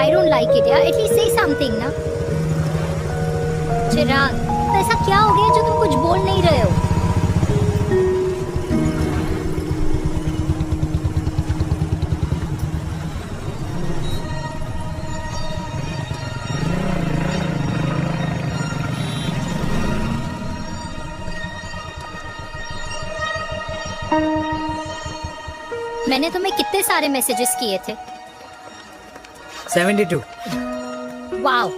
I don't like it यार, at least say something ना। चिराग, तो ऐसा क्या हो गया जो तुम कुछ बोल नहीं रहे हो? मैंने तुम्हें कितने सारे मैसेजेस किए थे? 72। वाओ,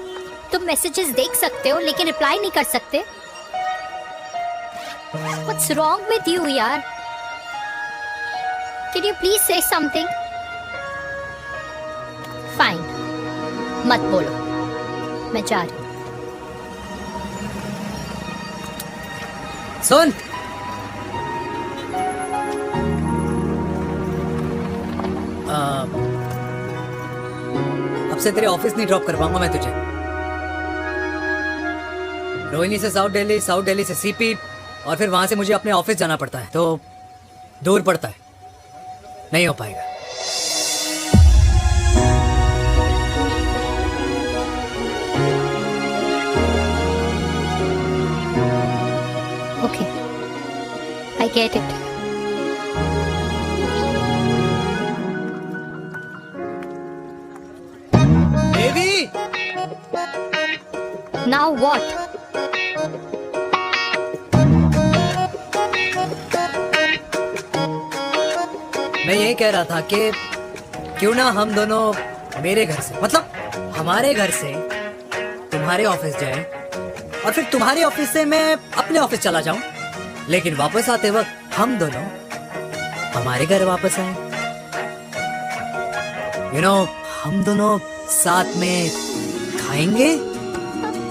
तुम मैसेजेस देख सकते हो लेकिन रिप्लाई नहीं कर सकते? What's wrong with you यार? Can you please say something? Fine, मत बोलो, मैं जा रही हूँ। सुन, अब से तेरे ऑफिस नहीं ड्रॉप कर पाऊंगा मैं तुझे। रोहिणी से साउथ दिल्ली से सीपी, और फिर वहां से मुझे अपने ऑफिस जाना पड़ता है, तो दूर पड़ता है, नहीं हो पाएगा। Okay, I get it. Baby, Now what? मैं यही कह रहा था कि क्यों ना हम दोनों मेरे घर से, मतलब हमारे घर से तुम्हारे ऑफिस जाएं, और फिर तुम्हारे ऑफिस से मैं अपने ऑफिस चला जाऊं, लेकिन वापस आते वक्त हम दोनों हमारे घर वापस आए। हम दोनों साथ में खाएंगे,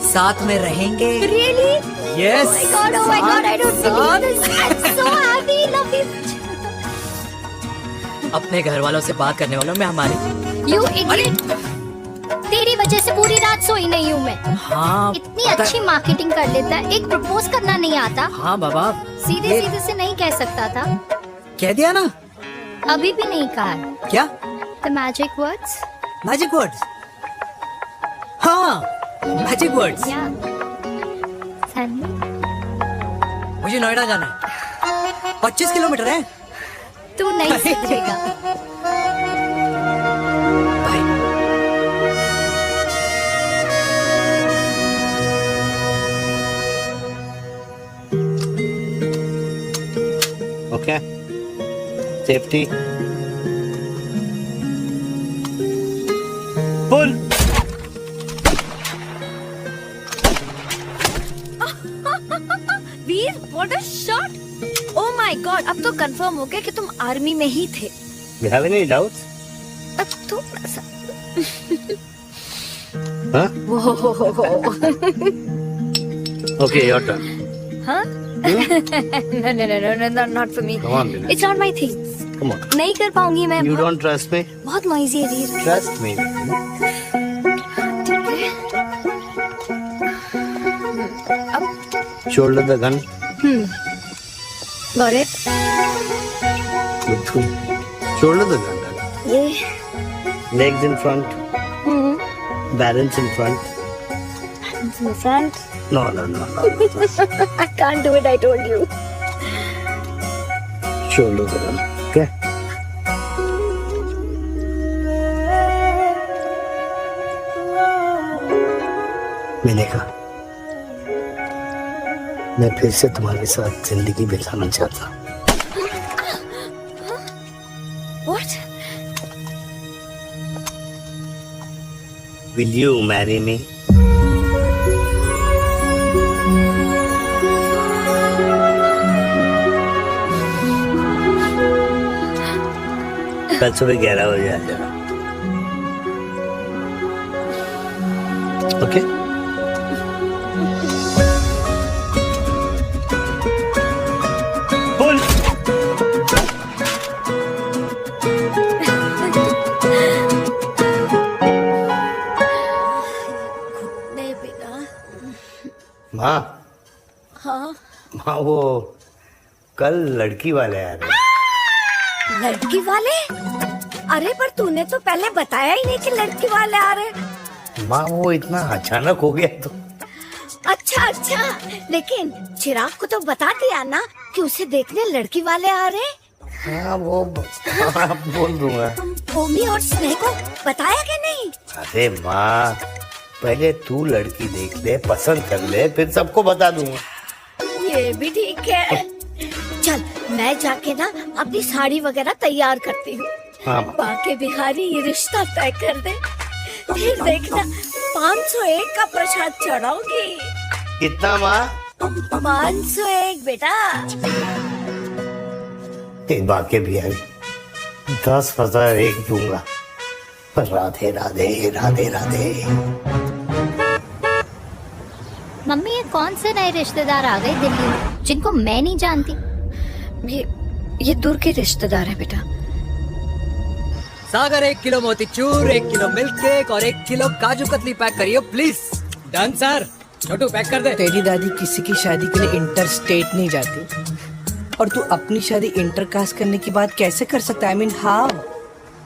साथ में रहेंगे। Really? Yes. Oh my God, I don't believe this. I'm so happy, love you. अपने घर वालों से बात करने वालों में हमारे। You idiot. तेरी वजह से पूरी रात सोई नहीं हूँ मैं। हाँ, इतनी अच्छी मार्केटिंग कर लेता है, एक प्रपोज करना नहीं आता? हाँ बाबा, सीधे सीधे से नहीं कह सकता था? कह दिया ना। अभी भी नहीं कहा। क्या? The magic words? Magic words? हाँ, magic words. Yeah. Tell me. मुझे नोएडा जाना है, 25 किलोमीटर है। तू नहीं सीखेगा। Bye. Okay. Safety. Pull. Veer, what a shot! Oh my God! अब तो कंफर्म हो गया कि तुम आर्मी में ही थे। You have any doubts? अब थोड़ा सा। Huh? Okay, your turn. हाँ? No, not for me. Come on, Vinay. It's not my thing. Come on. नहीं कर पाऊंगी मैं। You don't trust me? बहुत noisy है वीर। Trust me. Shoulder the gun. Got it? Good. Shoulder the gun. ये। Legs in front. Balance in front. It's in the front. No. I can't do it. I told you. Shoulder the gun. Okay. मैंने कहा मैं फिर से तुम्हारे साथ जिंदगी बिताना चाहता हूँ। What? Will you marry me? कल सुबह 11 बजे आ जाना। ओके? पुल। माँ। हाँ? माँ, वो कल लड़की वाले आ रहे हैं। लड़की वाले? अरे पर तूने तो पहले बताया ही नहीं कि लड़की वाले आ रहे। माँ वो इतना अचानक हो गया तो। अच्छा अच्छा, लेकिन चिराग को तो बता दिया ना कि उसे देखने लड़की वाले आ रहे। हाँ वो बोल दूंगा। ओमी और स्नेह को बताया कि नहीं? अरे माँ पहले तू लड़की देख ले, पसंद कर ले, फिर सबको बता दूंगा। ये भी ठीक है। चल मैं जाके ना अपनी साड़ी वगैरह तैयार करती हूँ। हाँ। बाके बिहारी ये रिश्ता तय कर दे, फिर देखना 501 का प्रसाद चढ़ाओगी। कितना माँ? 501 बेटा। बाके बिहारी 10,001 दूंगा। राधे राधे राधे राधे। मम्मी ये कौन से नए रिश्तेदार आ गए दिल्ली में जिनको मैं नहीं जानती? ये दूर के रिश्तेदार है बेटा। Sagar 1 kilo motichoor, 1 kilo milk cake और 1 किलो काजू कतली पैक करियो please. Done sir. Chhotu pack कर दे। तेरी दादी किसी की शादी के लिए इंटर स्टेट नहीं जाती, और तू अपनी शादी इंटर कास्ट करने की बात कैसे कर सकता है? I mean how?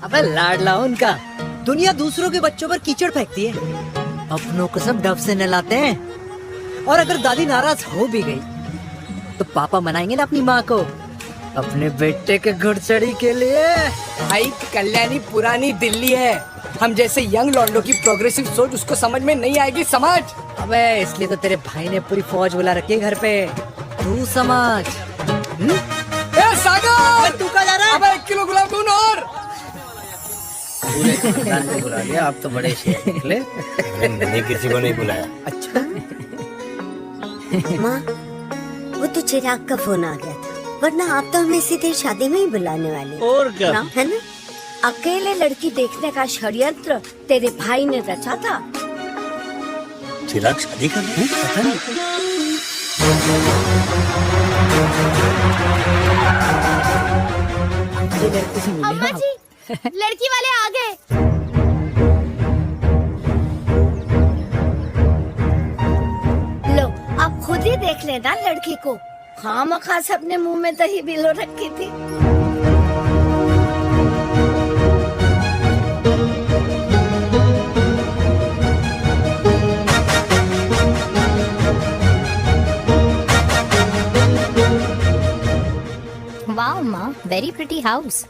अबे लाडला उनका, दुनिया दूसरों के बच्चों पर कीचड़ फेंकती है, अपनों को सब डब से नहलाते हैं। और अगर दादी नाराज हो भी गई तो पापा मनाएंगे ना अपनी माँ को अपने बेटे के घुड़चड़ी के लिए। भाई कल्याणी पुरानी दिल्ली है, हम जैसे यंग लॉन्डो की प्रोग्रेसिव सोच उसको समझ में नहीं आएगी, समझ? अबे इसलिए तो तेरे भाई ने पूरी फौज बुला रखी है घर पे, तू समझ। ए सागर, तू कहाँ जा रहा है? अबे 1 किलो गुलाब जामुन और। पूरे खानदान को बुला लिया, आप तो बड़े शेर निकले। मैंने किसी को नहीं बुलाया। अच्छा माँ वो तो चिराग का फोन आ गया था, वरना आप तो हमें सीधे शादी में ही बुलाने वाले। और क्या? ना, है ना? अकेले लड़की देखने का षड्यंत्र तेरे भाई ने रचा था। चिराग शादी कर रहे हैं? पता नहीं। अम्मा जी लड़की वाले आ गए। लो आप खुद ही देख लेना लड़की को, खामखा सबने मुंह में दही बिलो रखी थी। वाओ माँ, very pretty house.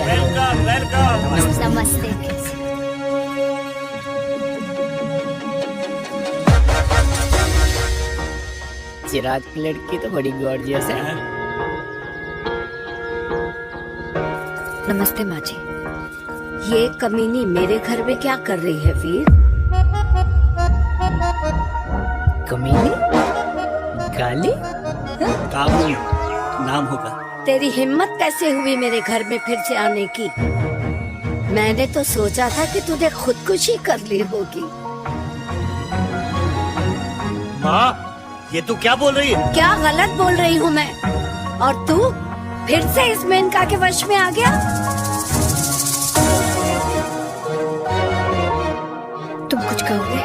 Welcome welcome. नमस्ते। चिराग की लड़की तो बड़ी गॉर्जियस है। नमस्ते माँ जी। ये कमीनी मेरे घर में क्या कर रही है वीर? कमीनी? गाली? काबू नाम होगा। तेरी हिम्मत कैसे हुई मेरे घर में फिर से आने की? मैंने तो सोचा था कि तूने खुदकुशी कर ली होगी। माँ ये तू क्या बोल रही है? क्या गलत बोल रही हूँ मैं? और तू फिर से इस मेनका के वश में आ गया? तुम कुछ कहोगे?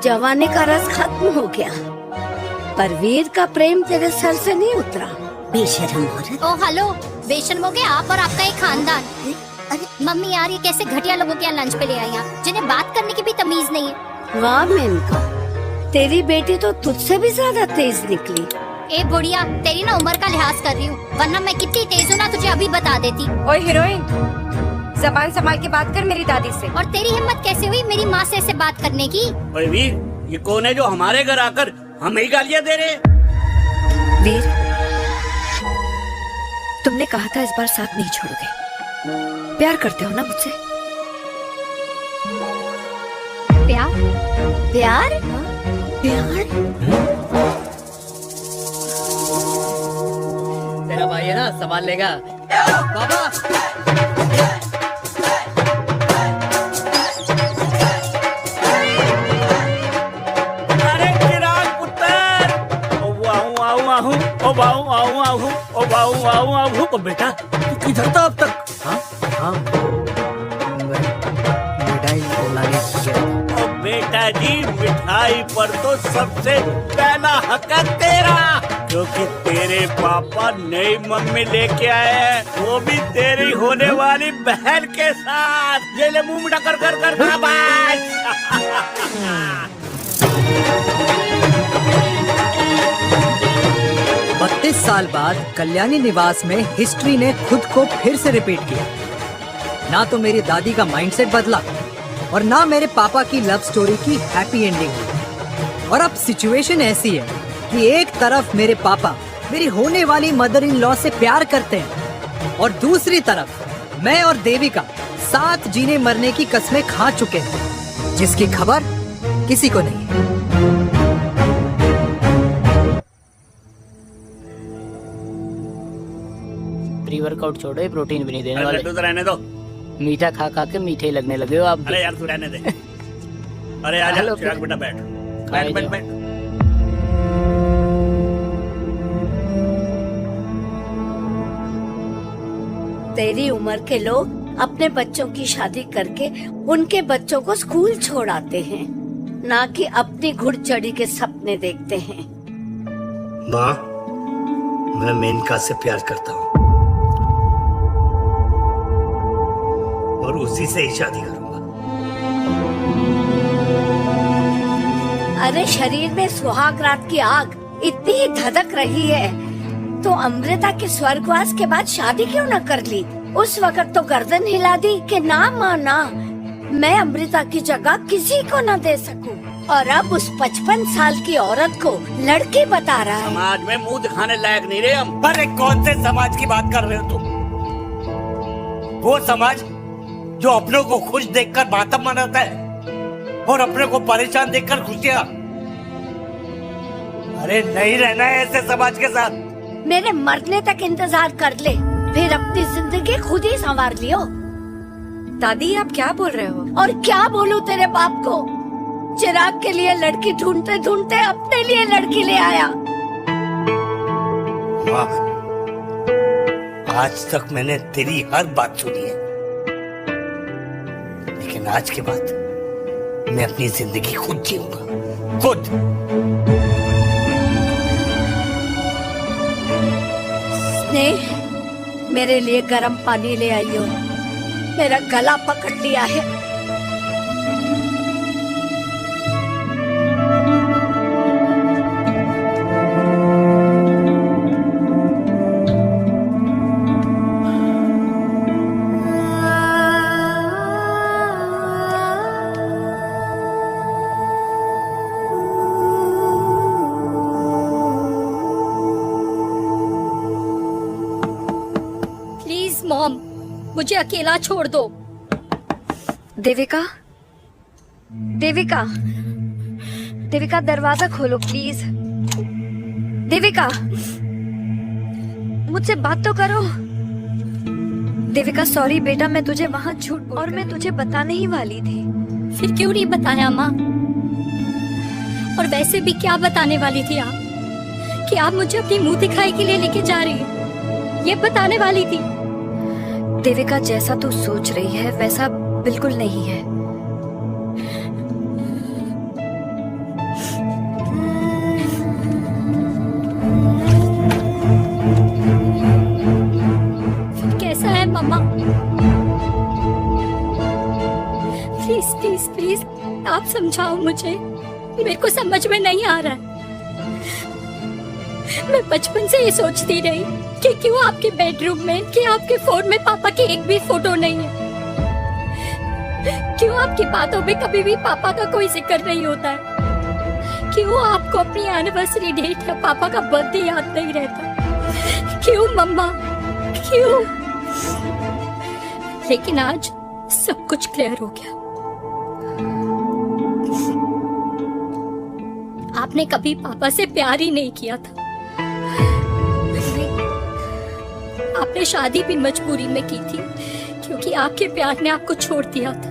जवानी का रस खत्म हो गया, पर वीर का प्रेम तेरे सर से नहीं उतरा। बेशर्म औरत। ओ हेलो, बेशर्म हो गए आप और आपका एक खानदान। अरे मम्मी यार ये कैसे घटिया लोगों के यहाँ लंच पे ले आई हैं, जिन्हें बात करने की भी तमीज नहीं है। वाह मेनका, तेरी बेटी तो तुझसे भी ज्यादा तेज निकली। ए बुढ़िया, तेरी ना उम्र का लिहाज कर रही हूँ, वरना मैं कितनी तेज हूँ ना तुझे अभी बता देती। ओए हीरोइन, जबान संभाल के बात कर मेरी दादी से। और तेरी हिम्मत कैसे हुई मेरी माँ से ऐसे बात करने की? ओए वीर, ये कौन है जो हमारे घर आकर हमें ही गालियाँ दे रहे हैं? वीर, तुमने कहा था इस बार साथ नहीं छोड़ोगे। प्यार करते हो ना मुझसे? प्यार? प्यार? प्यार? तेरा भाई है ना, संभाल लेगा। पापा अरे चिराग पुत्र, ओ वाहू वाहू वाहू, ओ वाहू वाहू वाहू, ओ वाहू वाहू वाहू। ओ बेटा तू किधर था अब तक? हाँ हाँ मिठाई लाने गया था। ओ बेटा जी, मिठाई पर तो सबसे पहला हक है तेरा, क्योंकि तेरे पापा नई मम्मी लेके आए हैं, वो भी तेरी होने वाली बहन के साथ। ये ले मुंह मीठा कर कर कर शाबाश। 32 साल बाद कल्याणी निवास में हिस्ट्री ने खुद को फिर से रिपीट किया। ना तो मेरी दादी का माइंडसेट बदला और ना मेरे पापा की लव स्टोरी की हैप्पी एंडिंग हुई। और अब सिचुएशन ऐसी है कि एक तरफ मेरे पापा मेरी होने वाली मदर इन लॉ से प्यार करते हैं और दूसरी तरफ मैं और देविका साथ जीने मरने की कस्में खा चुके हैं, जिसकी खबर किसी को नहीं है। प्री वर्कआउट छोड़ो, ये प्रोटीन भी नहीं देने अरे वाले। लड्डू तो रहने दो। मीठा खा खा के मीठे ही लगने लगे हो आप भी। अरे यार तू रहने दे। अरे आजा हेलो, चिराग बेटा, बैठ खाए बैठ बैठ जाओ। बैठ। तेरी उम्र के लोग अपने बच्चों की शादी करके उनके बच्चों को स्कूल छोड़ाते हैं, ना कि अपनी घुड़चढ़ी के सपने देखते हैं। माँ, मैं मेनका से प्यार करता हूँ और उसी से ही शादी करूंगा। अरे शरीर में सुहाग रात की आग इतनी धधक रही है तो अमृता के स्वर्गवास के बाद शादी क्यों न कर ली? उस वक्त तो गर्दन हिला दी कि ना माना, मैं अमृता की जगह किसी को न दे सकूं। और अब उस 55 साल की औरत को लड़की बता रहा है। समाज में मुंह दिखाने लायक नहीं रहे हम। अरे कौन से समाज की बात कर रहे हो तुम? वो समाज जो अपनों को खुश देखकर मातम मनाता है और अपने को परेशान देखकर खुशियां। अरे नहीं रहना है ऐसे समाज के साथ। मेरे मरने तक इंतजार कर ले, फिर अपनी जिंदगी खुद ही संवार लियो। दादी आप क्या बोल रहे हो? और क्या बोलूं तेरे बाप को? चिराग के लिए लड़की ढूंढते ढूंढते अपने लिए लड़की ले आया। माँ, आज तक मैंने तेरी हर बात सुनी है, लेकिन आज के बाद मैं अपनी जिंदगी खुद जीऊंगा, खुद। स्नेह, मेरे लिए गर्म पानी ले आई हो, मेरा गला पकड़ लिया है। प्लीज मॉम, मुझे अकेला छोड़ दो। देविका, देविका, देविका दरवाजा खोलो प्लीज। देविका, मुझसे बात तो करो। देविका सॉरी बेटा, मैं तुझे वहाँ झूठ बोल और मैं तुझे बताने ही वाली थी। फिर क्यों नहीं बताया माँ? और वैसे भी क्या बताने वाली थी आप? कि आप मुझे अपनी मुंह दिखाई के लिए लेके जा रही हैं, ये बताने वाली थी। देविका जैसा तू सोच रही है वैसा बिल्कुल नहीं है। फिर कैसा है मम्मा? प्लीज प्लीज प्लीज आप समझाओ मुझे, मेरे को समझ में नहीं आ रहा है। मैं बचपन से ये सोचती रही कि क्यों आपके बेडरूम में, कि आपके फोन में पापा की एक भी फोटो नहीं है, क्यों आपकी बातों में कभी भी पापा का कोई जिक्र नहीं होता है, क्यों आपको अपनी एनिवर्सरी डेट या पापा का बर्थडे याद नहीं रहता, क्यों मम्मा, क्यों? लेकिन आज सब कुछ क्लियर हो गया। आपने कभी पापा से प्यार ही नहीं किया था। आपने शादी भी मजबूरी में की थी क्योंकि आपके प्यार ने आपको छोड़ दिया था।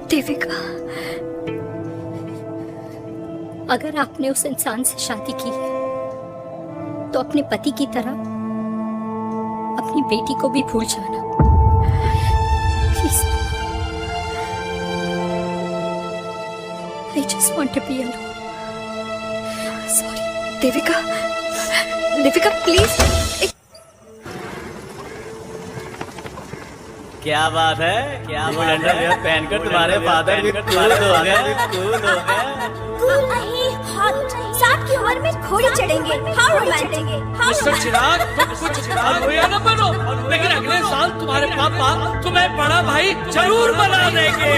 देविका, अगर आपने उस इंसान से शादी की है तो अपने पति की तरह अपनी बेटी को भी भूल जाना please. just want to be alone. Sorry Devika, Devika please. क्या बात है, क्या बात है, पहनकर तुम्हारे फादर भी कूल हो गए, कूल हो गए। कूल नहीं, हॉट। 7 की उम्र में घोड़े चढ़ेंगे, हाउ चढ़ेंगे, मिस्टर चिराग, तुम कुछ चिराग हो या न बनो, लेकिन अगले साल तुम्हारे पापा तुम्हें बड़ा भाई जरूर बना देंगे।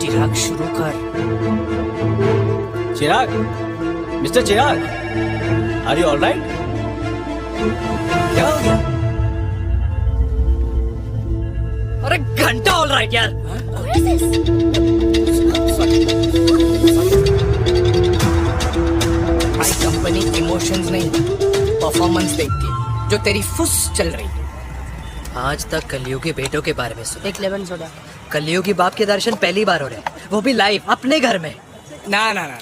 चिराग शुरू कर। Chirag, mister Chirag, are you alright? क्या हो गया? अरे घंटा ऑल राइट यार। भाई कंपनी इमोशंस नहीं परफॉर्मेंस देखती है, जो तेरी फुस चल रही है। आज तक कलयुग के बेटों के बारे में सुना। एक लेमन सोडा। कलयुग की बाप के दर्शन पहली बार हो रहे हैं, वो भी लाइव अपने घर में। ना ना ना,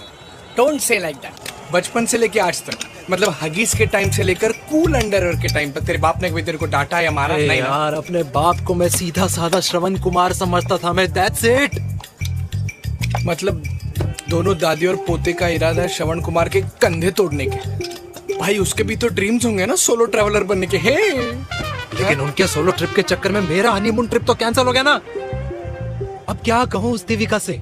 डोंट से लाइक दैट। बचपन से लेके आज तक, मतलब हगीज के टाइम से लेकर कूल अंडरवेयर के टाइम तक तेरे बाप ने कभी तेरे को डांटा या मारा नहीं? यार अपने बाप को मैं सीधा साधा श्रवण कुमार समझता था मैं, दैट्स इट। मतलब दोनों दादी और पोते का इरादा है श्रवण कुमार के कंधे तोड़ने के। भाई उसके भी तो ड्रीम्स होंगे ना सोलो ट्रैवलर बनने के। हे लेकिन उनके सोलो ट्रिप के चक्कर में मेरा हनीमून ट्रिप तो कैंसिल हो गया ना। अब क्या कहूँ उस देविका से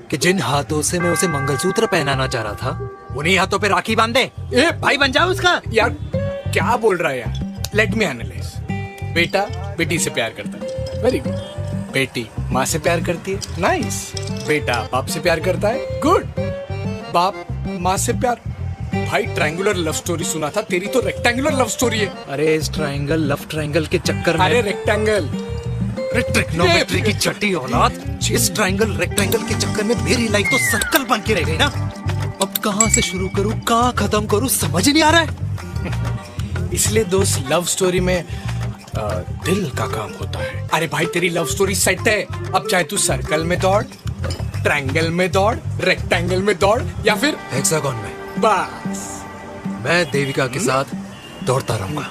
कि जिन हाथों से मैं उसे मंगलसूत्र पहनाना चाह रहा था, उन्हीं हाथों पे राखी बांध दे। ए भाई बन जाओ उसका। यार क्या बोल रहा है यार? Let me analyse. बेटा बेटी से प्यार करता है, वेरी गुड। बेटी माँ से प्यार करती है, नाइस। बेटा बाप से प्यार करता है, गुड। बाप माँ से प्यार। भाई ट्रायंगुलर लव स्टोरी सुना था, तेरी तो रेक्टेंगुलर लव स्टोरी है। अरे इस ट्रायंगल लव ट्रायंगल के चक्कर में, अरे रेक्टेंगल, ट्रिग्नोमेट्री की छठी औलाद, इस ट्रायंगल रेक्टेंगल के चक्कर में मेरी लाइफ तो सर्कल बन के रह गई ना। अब कहाँ से शुरू करूँ, कहाँ खत्म करूँ, समझ ही नहीं आ रहा है। इसलिए दोस्त लव स्टोरी में दिल का काम होता है। अरे भाई तेरी लव स्टोरी सेट है, अब चाहे तू सर्कल में दौड़, ट्रायंगल में दौड़, रेक्टेंगल में दौड़ या फिर हेक्सागन में, बस मैं देविका के साथ दौड़ता रहूंगा।